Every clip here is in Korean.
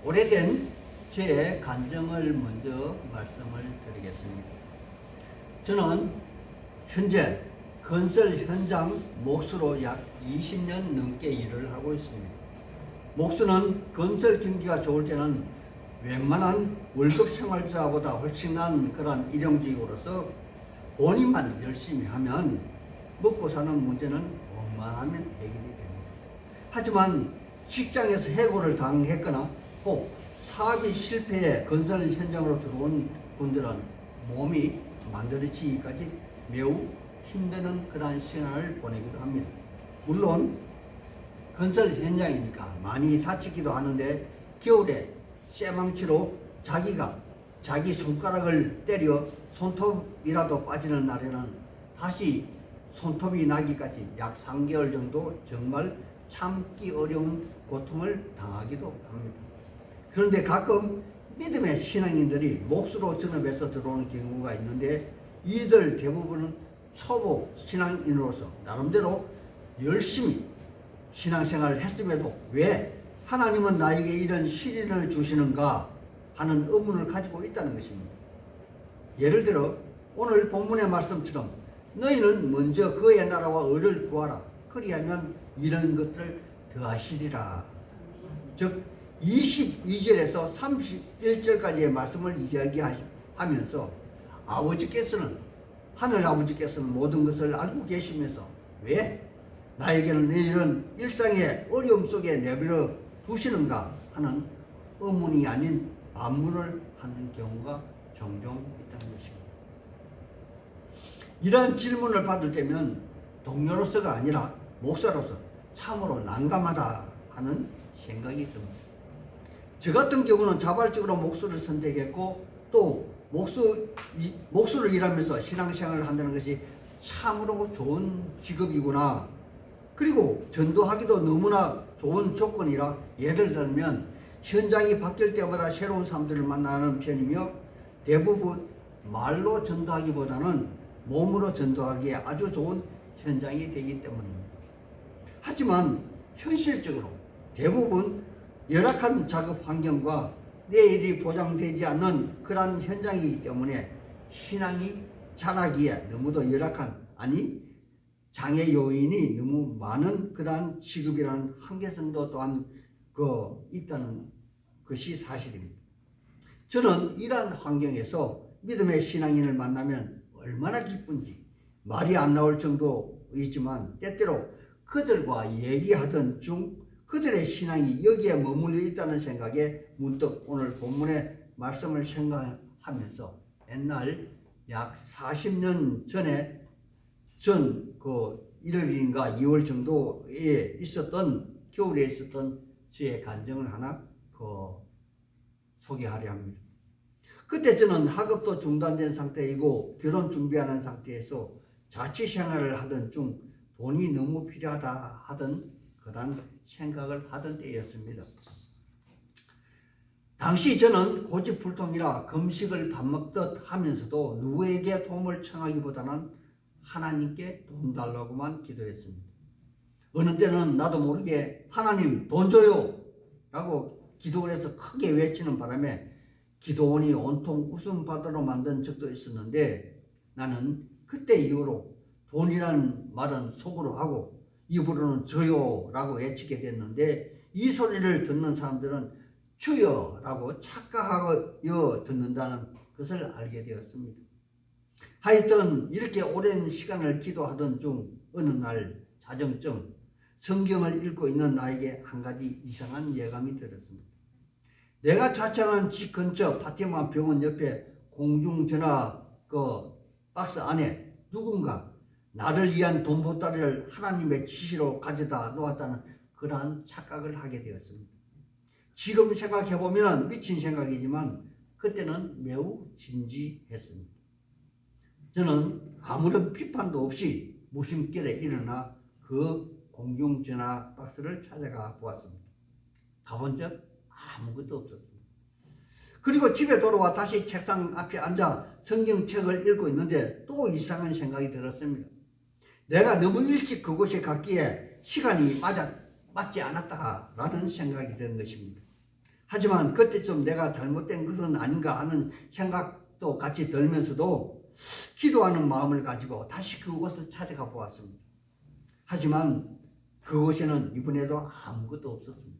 오래된 제 간증을 먼저 말씀을 드리겠습니다. 저는 현재 건설 현장 목수로 약 20년 넘게 일을 하고 있습니다. 목수는 건설 경기가 좋을 때는 웬만한 월급 생활자보다 훨씬 난 그런 일용직으로서 본인만 열심히 하면 먹고 사는 문제는 원만하면 해결이 됩니다. 하지만 직장에서 해고를 당했거나 혹 사업이 실패해 건설 현장으로 들어온 분들은 몸이 만들어지기까지 매우 힘드는 그러한 시간을 보내기도 합니다. 물론 건설 현장이니까 많이 다치기도 하는데 겨울에 쇠망치로 자기 손가락을 때려 손톱이라도 빠지는 날에는 다시 손톱이 나기까지 약 3개월 정도 정말 참기 어려운 고통을 당하기도 합니다. 그런데 가끔 믿음의 신앙인들이 목수로 전업해서 들어오는 경우가 있는데 이들 대부분은 초보 신앙인으로서 나름대로 열심히 신앙생활을 했음에도 왜 하나님은 나에게 이런 시련을 주시는가 하는 의문을 가지고 있다는 것입니다. 예를 들어 오늘 본문의 말씀처럼 너희는 먼저 그의 나라와 의를 구하라. 그리하면 이런 것들을 더하시리라. 즉 22절에서 31절까지의 말씀을 이야기하면서 하늘 아버지께서는 모든 것을 알고 계시면서 왜 나에게는 이런 일상의 어려움 속에 내버려 두시는가 하는 의문이 아닌 반문을 하는 경우가 종종 있다는 것입니다. 이러한 질문을 받을 때면 동료로서가 아니라 목사로서 참으로 난감하다 하는 생각이 듭니다. 저 같은 경우는 자발적으로 목수를 선택했고 또 목수를 일하면서 신앙생활을 한다는 것이 참으로 좋은 직업이구나. 그리고 전도하기도 너무나 좋은 조건이라 예를 들면 현장이 바뀔 때마다 새로운 사람들을 만나는 편이며 대부분 말로 전도하기보다는 몸으로 전도하기에 아주 좋은 현장이 되기 때문입니다. 하지만 현실적으로 대부분 열악한 작업 환경과 내일이 보장되지 않는 그러한 현장이기 때문에 신앙이 자라기에 너무도 열악한 장애 요인이 너무 많은 그러한 직업이라는 한계성도 또한 있다는 것이 사실입니다. 저는 이러한 환경에서 믿음의 신앙인을 만나면 얼마나 기쁜지 말이 안 나올 정도이지만 때때로 그들과 얘기하던 중 그들의 신앙이 여기에 머물러 있다는 생각에 문득 오늘 본문의 말씀을 생각하면서 옛날 약 40년 전에 1월인가 2월 정도에 겨울에 있었던 저의 간증을 하나 소개하려 합니다. 그때 저는 학업도 중단된 상태이고 결혼 준비하는 상태에서 자취생활을 하던 중 돈이 너무 필요하다 하던 그런 생각을 하던 때였습니다. 당시 저는 고집불통이라 금식을 밥 먹듯 하면서도 누구에게 도움을 청하기보다는 하나님께 돈 달라고만 기도했습니다. 어느 때는 나도 모르게 하나님 돈 줘요 라고 기도를 해서 크게 외치는 바람에 기도원이 온통 웃음바다로 만든 적도 있었는데 나는 그때 이후로 돈이라는 말은 속으로 하고 입으로는 줘요 라고 외치게 됐는데 이 소리를 듣는 사람들은 주여 라고 착각하여 듣는다는 것을 알게 되었습니다. 하여튼 이렇게 오랜 시간을 기도하던 중 어느 날 자정쯤 성경을 읽고 있는 나에게 한 가지 이상한 예감이 들었습니다. 내가 자취하는 집 근처 파티마 병원 옆에 공중전화 박스 안에 누군가 나를 위한 돈 보따리를 하나님의 지시로 가져다 놓았다는 그러한 착각을 하게 되었습니다. 지금 생각해보면 미친 생각이지만 그때는 매우 진지했습니다. 저는 아무런 비판도 없이 무심결에 일어나 그 공중전화 박스를 찾아가 보았습니다. 가본 적 아무것도 없었습니다. 그리고 집에 돌아와 다시 책상 앞에 앉아 성경책을 읽고 있는데 또 이상한 생각이 들었습니다. 내가 너무 일찍 그곳에 갔기에 시간이 맞지 않았다라는 생각이 드는 것입니다. 하지만 그때쯤 내가 잘못된 것은 아닌가 하는 생각도 같이 들면서도 기도하는 마음을 가지고 다시 그곳을 찾아가 보았습니다. 하지만 그곳에는 이번에도 아무것도 없었습니다.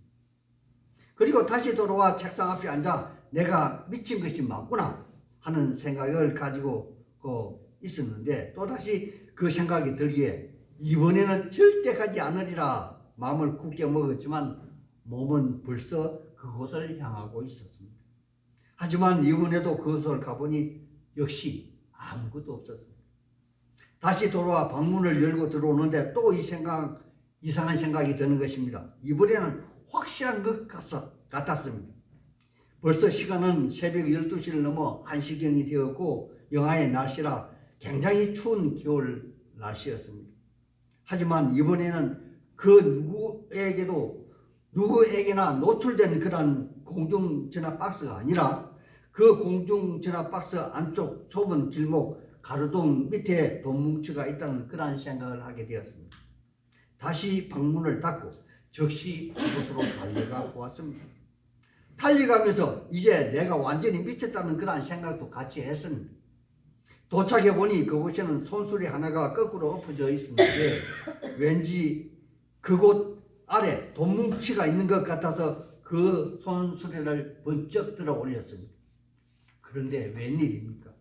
그리고 다시 돌아와 책상 앞에 앉아 내가 미친 것이 맞구나 하는 생각을 가지고 있었는데, 또다시 그 생각이 들기에 이번에는 절대 가지 않으리라 마음을 굳게 먹었지만 몸은 벌써 그곳을 향하고 있었습니다. 하지만 이번에도 그곳을 가보니 역시 아무것도 없었습니다. 다시 돌아와 방문을 열고 들어오는데 또 이상한 생각이 드는 것입니다. 이번에는 확실한 것 같았습니다. 벌써 시간은 새벽 12시를 넘어 1시경이 되었고 영하의 날씨라 굉장히 추운 겨울 날씨였습니다. 하지만 이번에는 그 누구에게나 노출된 그런 공중전화 박스가 아니라 그 공중전화 박스 안쪽 좁은 길목 가로등 밑에 돈 뭉치가 있다는 그런 생각을 하게 되었습니다. 다시 방문을 닫고 즉시 그곳으로 달려가 보았습니다. 달려가면서 이제 내가 완전히 미쳤다는 그런 생각도 같이 했습니다. 도착해 보니 그곳에는 손수레 하나가 거꾸로 엎어져 있었는데 왠지 그곳 아래 돈뭉치가 있는 것 같아서 그 손수레를 번쩍 들어 올렸습니다. 그런데 웬일입니까?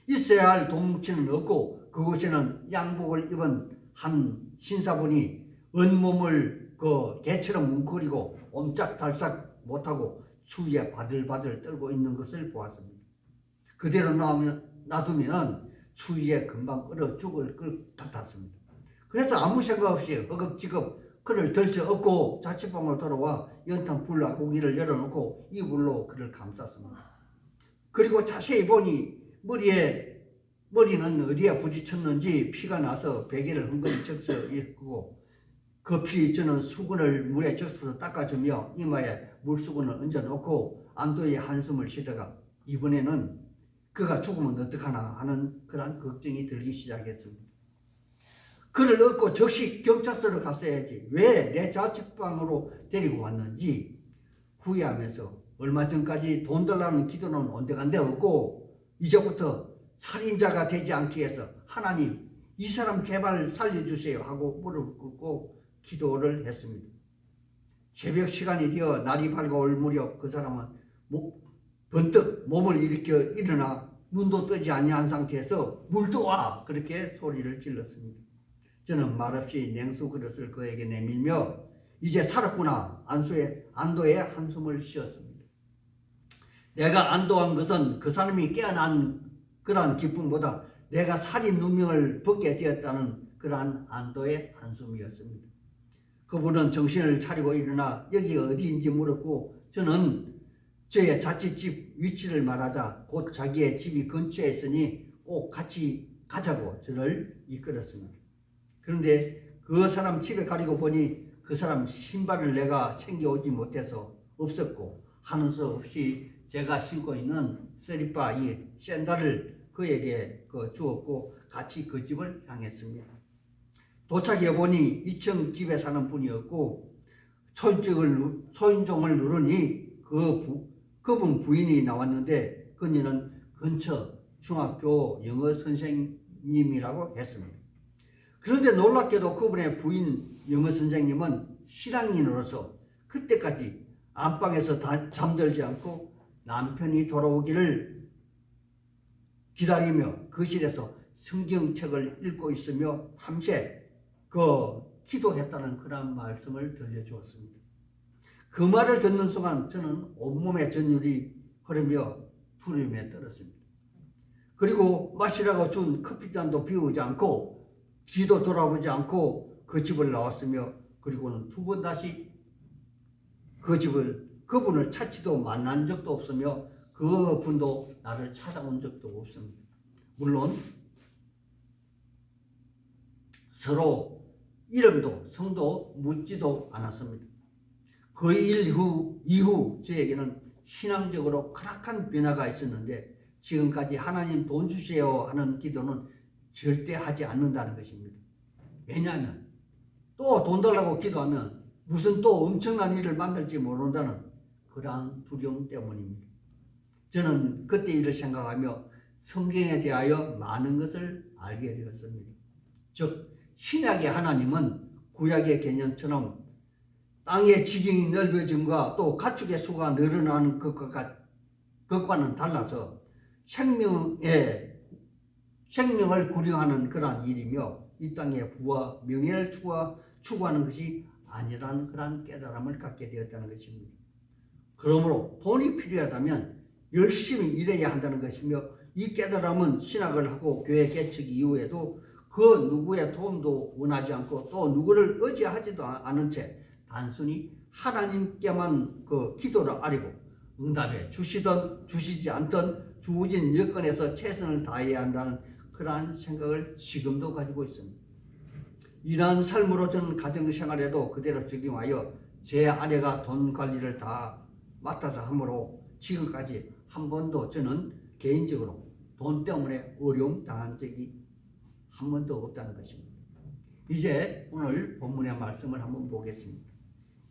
있어야 할 돈뭉치는 없고 그곳에는 양복을 입은 한 신사분이 온몸을 개처럼 뭉클이고 옴짝달싹 못하고 추위에 바들바들 떨고 있는 것을 보았습니다. 그대로 놔두면 추위에 금방 얼어 죽을 것 같았습니다. 그래서 아무 생각 없이 허겁지겁 그를 들쳐업고 자취방으로 돌아와 연탄 불과 고기를 열어놓고 이불로 그를 감쌌습니다. 그리고 자세히 보니 머리는 어디에 부딪혔는지 피가 나서 베개를 흥건히 적셔 입고 그 피 저는 수건을 물에 적셔서 닦아주며 이마에 물수건을 얹어놓고 안도의 한숨을 쉬다가 이번에는 그가 죽으면 어떡하나 하는 그런 걱정이 들기 시작했습니다. 그를 얻고 즉시 경찰서로 갔어야지 왜 내 자취방으로 데리고 왔는지 후회하면서 얼마 전까지 돈 달라는 기도는 온데간데 없고 이제부터 살인자가 되지 않기 위해서 하나님 이 사람 제발 살려주세요 하고 무릎을 꿇고 기도를 했습니다. 새벽 시간이 되어 날이 밝아올 무렵 그 사람은 번뜩 몸을 일으켜 일어나 눈도 뜨지 않는 상태에서 물도와 그렇게 소리를 질렀습니다. 저는 말없이 냉수 그릇을 그에게 내밀며 이제 살았구나 안도의 한숨을 쉬었습니다. 내가 안도한 것은 그 사람이 깨어난 그러한 기쁨보다 내가 살인 누명을 벗게 되었다는 그러한 안도의 한숨이었습니다. 그분은 정신을 차리고 일어나 여기가 어디인지 물었고 저는 저의 자취집 위치를 말하자 곧 자기의 집이 근처에 있으니 꼭 같이 가자고 저를 이끌었습니다. 그런데 그 사람 집에 가려고 보니 그 사람 신발을 내가 챙겨오지 못해서 없었고 하는 수 없이 제가 신고 있는 쓰리빠 이 샌들을 그에게 주었고 같이 그 집을 향했습니다. 도착해 보니 2층 집에 사는 분이었고 초인종을 누르니 그분 부인이 나왔는데 그녀는 근처 중학교 영어 선생님이라고 했습니다. 그런데 놀랍게도 그분의 부인 영어 선생님은 실향인으로서 그때까지 안방에서 잠들지 않고 남편이 돌아오기를 기다리며 거실에서 성경책을 읽고 있으며 밤새 기도했다는 그런 말씀을 들려주었습니다. 그 말을 듣는 순간 저는 온몸에 전율이 흐르며 두려움에 떨었습니다. 그리고 마시라고 준 커피잔도 비우지 않고 뒤도 돌아보지 않고 그 집을 나왔으며 그리고는 두 번 다시 그분을 찾지도 만난 적도 없으며 그분도 나를 찾아온 적도 없습니다. 물론 서로 이름도 성도 묻지도 않았습니다. 그 일 이후 저에게는 신앙적으로 크락한 변화가 있었는데 지금까지 하나님 돈 주세요 하는 기도는 절대 하지 않는다는 것입니다. 왜냐하면 또 돈 달라고 기도하면 무슨 또 엄청난 일을 만들지 모른다는 그러한 두려움 때문입니다. 저는 그때 일을 생각하며 성경에 대하여 많은 것을 알게 되었습니다. 즉 신약의 하나님은 구약의 개념처럼 땅의 지경이 넓어짐과 또 가축의 수가 늘어나는 것과는 달라서 생명을 구령하는 그러한 일이며 이 땅의 부와 명예를 추구하는 것이 아니라는 그러한 깨달음을 갖게 되었다는 것입니다. 그러므로 돈이 필요하다면 열심히 일해야 한다는 것이며 이 깨달음은 신학을 하고 교회 개척 이후에도 그 누구의 도움도 원하지 않고 또 누구를 의지하지도 않은 채 단순히 하나님께만 그 기도를 아뢰고 응답해 주시든 주시지 않든 주어진 여건에서 최선을 다해야 한다는 그러한 생각을 지금도 가지고 있습니다. 이러한 삶으로 저는 가정생활에도 그대로 적용하여 제 아내가 돈 관리를 다 맡아서 하므로 지금까지 한 번도 저는 개인적으로 돈 때문에 어려움 당한 적이 한 번도 없다는 것입니다. 이제 오늘 본문의 말씀을 한번 보겠습니다.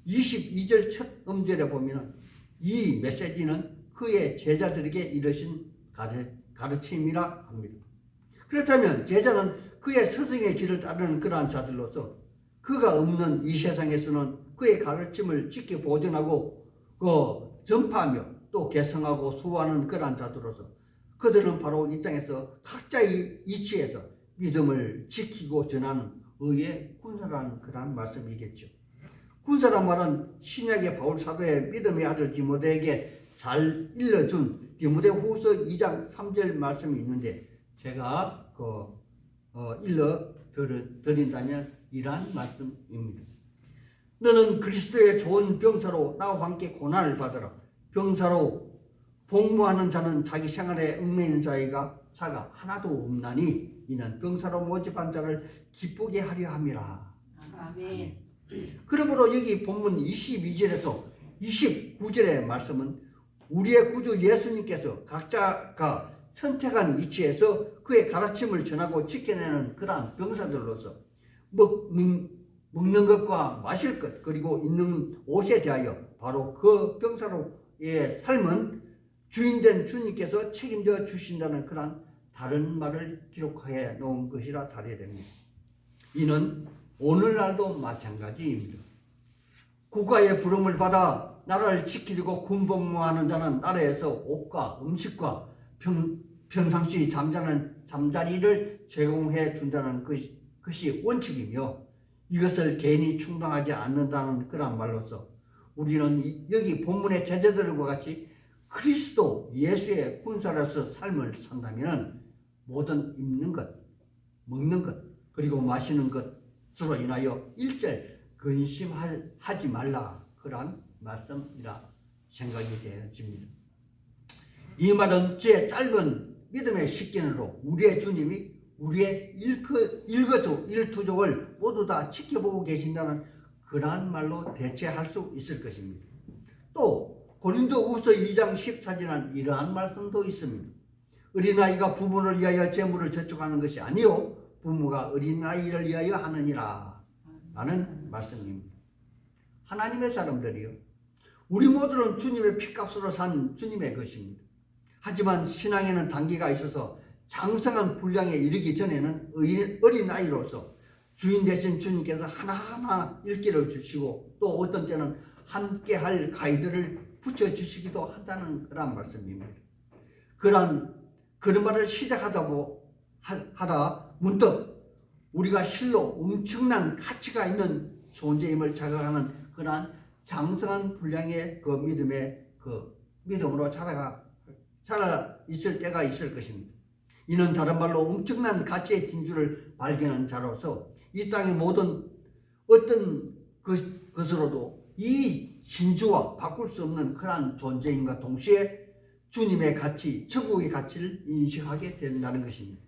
22절 첫 음절에 보면 이 메시지는 그의 제자들에게 이르신 가르침이라 합니다. 그렇다면 제자는 그의 스승의 길을 따르는 그러한 자들로서 그가 없는 이 세상에서는 그의 가르침을 지켜 보존하고 전파하며 또 개성하고 수호하는 그러한 자들로서 그들은 바로 이 땅에서 각자의 위치에서 믿음을 지키고 전하는 의의 군사라는 그러한 말씀이겠죠. 군사란 말은 신약의 바울 사도의 믿음의 아들 디모데에게 잘 일러준 디모데후서 2장 3절 말씀이 있는데 제가 일러 드린다면 이러한 말씀입니다. 너는 그리스도의 좋은 병사로 나와 함께 고난을 받으라. 병사로 복무하는 자는 자기 생활에 얽매이는 자가 하나도 없나니 이는 병사로 모집한 자를 기쁘게 하려 함이라. 아멘. 그러므로 여기 본문 22절에서 29절의 말씀은 우리의 구주 예수님께서 각자가 선택한 위치에서 그의 가르침을 전하고 지켜내는 그러한 병사들로서 먹는 것과 마실 것 그리고 입는 옷에 대하여 바로 그 병사로의 삶은 주인된 주님께서 책임져 주신다는 그러한 다른 말을 기록해 놓은 것이라 사례됩니다. 이는 오늘날도 마찬가지입니다. 국가의 부름을 받아 나라를 지키려고 군복무하는 자는 나라에서 옷과 음식과 평상시 잠자리를 제공해 준다는 것이 원칙이며 이것을 개인이 충당하지 않는다는 그런 말로서 우리는 여기 본문의 제자들과 같이 그리스도 예수의 군사로서 삶을 산다면 모든 입는 것, 먹는 것, 그리고 마시는 것으로 인하여 일절 근심하지 말라 그러한 말씀이라 생각이 되어집니다. 이 말은 제 짧은 믿음의 식견으로 우리의 주님이 우리의 일거수일투족을 모두 다 지켜보고 계신다는 그러한 말로 대체할 수 있을 것입니다. 또 고린도후서 2장 14절에는 이러한 말씀도 있습니다. 어린아이가 부모를 위하여 재물을 저축하는 것이 아니요 부모가 어린아이를 위하여 하느니라 라는 말씀입니다. 하나님의 사람들이요 우리 모두는 주님의 피값으로 산 주님의 것입니다. 하지만 신앙에는 단계가 있어서 장성한 분량에 이르기 전에는 어린아이로서 주인 되신 주님께서 하나하나 읽기를 주시고 또 어떤 때는 함께 할 가이드를 붙여주시기도 한다는 그런 말씀입니다. 그런 말을 시작하다 문득 우리가 실로 엄청난 가치가 있는 존재임을 자각하는 그러한 장성한 분량의 그 믿음으로 자라 있을 때가 있을 것입니다. 이는 다른 말로 엄청난 가치의 진주를 발견한 자로서 이 땅의 모든 어떤 것으로도 이 진주와 바꿀 수 없는 그러한 존재임과 동시에 주님의 가치, 천국의 가치를 인식하게 된다는 것입니다.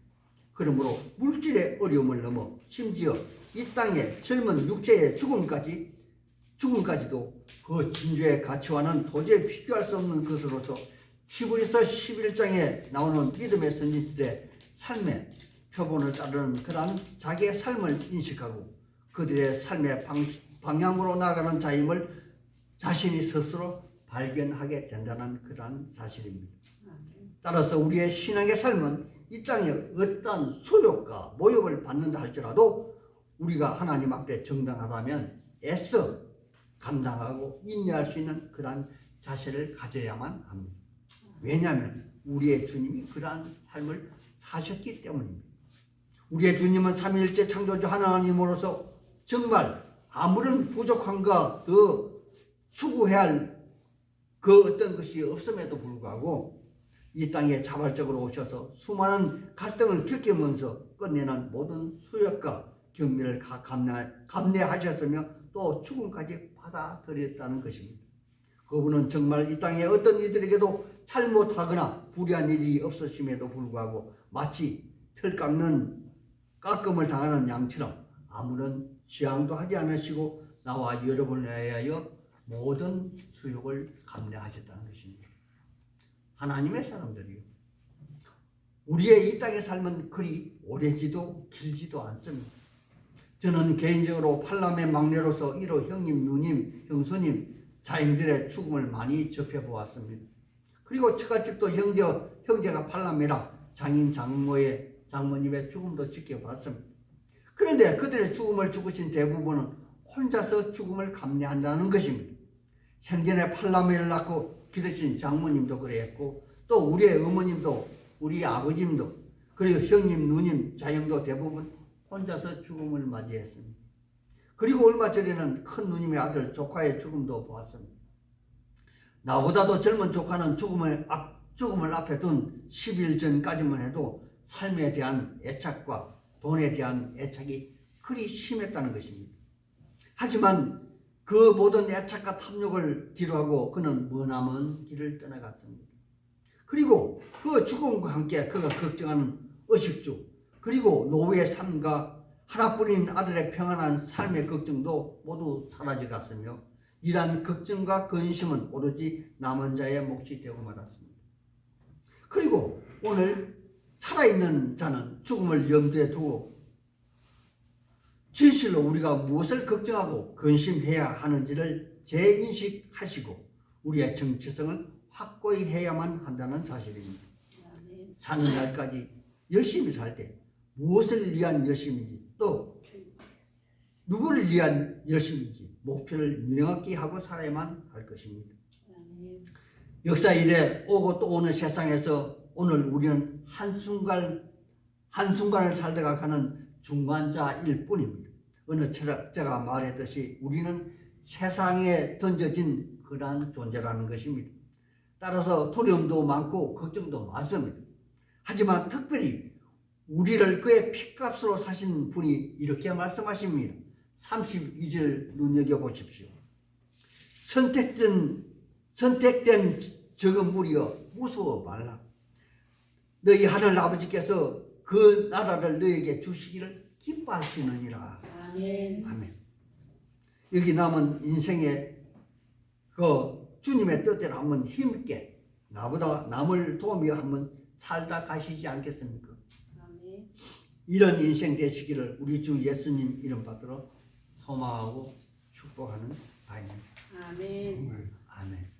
그러므로 물질의 어려움을 넘어 심지어 이 땅의 젊은 육체의 죽음까지도 그 진주의 가치와는 도저히 비교할 수 없는 것으로서 히브리서 11장에 나오는 믿음의 선지들의 삶의 표본을 따르는 그러한 자기의 삶을 인식하고 그들의 삶의 방향으로 나아가는 자임을 자신이 스스로 발견하게 된다는 그러한 사실입니다. 따라서 우리의 신앙의 삶은 이 땅에 어떤 소욕과 모욕을 받는다 할지라도 우리가 하나님 앞에 정당하다면 애써 감당하고 인내할 수 있는 그러한 자세를 가져야만 합니다. 왜냐하면 우리의 주님이 그러한 삶을 사셨기 때문입니다. 우리의 주님은 삼위일체 창조주 하나님으로서 정말 아무런 부족함과 더 추구해야 할 그 어떤 것이 없음에도 불구하고 이 땅에 자발적으로 오셔서 수많은 갈등을 겪으면서 끝내는 모든 수역과 경미를 감내하셨으며 또 죽음까지 받아들였다는 것입니다. 그분은 정말 이 땅에 어떤 이들에게도 잘못하거나 불의한 일이 없으심에도 불구하고 마치 털 깎음을 당하는 양처럼 아무런 지향도 하지 않으시고 나와 여러분을 위하여 모든 수욕을 감내하셨다는 것입니다. 하나님의 사람들이요, 우리의 이 땅의 삶은 그리 오래지도 길지도 않습니다. 저는 개인적으로 팔람의 막내로서 이로 형님, 누님, 형수님, 자형들의 죽음을 많이 접해보았습니다. 그리고 처갓집도 형제가 팔람이라 장인 장모님의 죽음도 지켜봤습니다. 그런데 그들의 죽음을 죽으신 대부분은 혼자서 죽음을 감내한다는 것입니다. 생전에 팔람이를 낳고 기르신 장모님도 그랬고 또 우리의 어머님도 우리 아버님도 그리고 형님, 누님, 자형도 대부분 혼자서 죽음을 맞이했습니다. 그리고 얼마 전에는 큰 누님의 아들 조카의 죽음도 보았습니다. 나보다도 젊은 조카는 죽음을 앞에 둔 10일 전까지만 해도 삶에 대한 애착과 돈에 대한 애착이 그리 심했다는 것입니다. 하지만 그 모든 애착과 탐욕을 뒤로하고 그는 머나먼 길을 떠나갔습니다. 그리고 그 죽음과 함께 그가 걱정하는 의식주 그리고 노후의 삶과 하나뿐인 아들의 평안한 삶의 걱정도 모두 사라져갔으며 이러한 걱정과 근심은 오로지 남은 자의 몫이 되고 말았습니다. 그리고 오늘 살아있는 자는 죽음을 염두에 두고 진실로 우리가 무엇을 걱정하고 근심해야 하는지를 재인식하시고 우리의 정체성을 확고히 해야만 한다는 사실입니다. 사는 날까지 열심히 살 때 무엇을 위한 열심인지 또 누구를 위한 열심인지 목표를 명확히 하고 살아야만 할 것입니다. 역사 이래 오고 또 오는 세상에서 오늘 우리는 한순간을 살다가 가는 중간자일 뿐입니다. 어느 철학자가 말했듯이 우리는 세상에 던져진 그러한 존재라는 것입니다. 따라서 두려움도 많고 걱정도 많습니다. 하지만 특별히 우리를 그의 피값으로 사신 분이 이렇게 말씀하십니다. 32절 눈여겨보십시오. 선택된 적은 무리여 무서워 말라. 너희 하늘 아버지께서 그 나라를 너에게 주시기를 기뻐하시느니라. 아멘. 아멘. 여기 남은 인생의 그 주님의 뜻대로 한번 힘있게 나보다 남을 도우며 한번 살다 가시지 않겠습니까? 아멘. 이런 인생 되시기를 우리 주 예수님 이름 받들어 소망하고 축복하는 바입니다. 아멘. 아멘.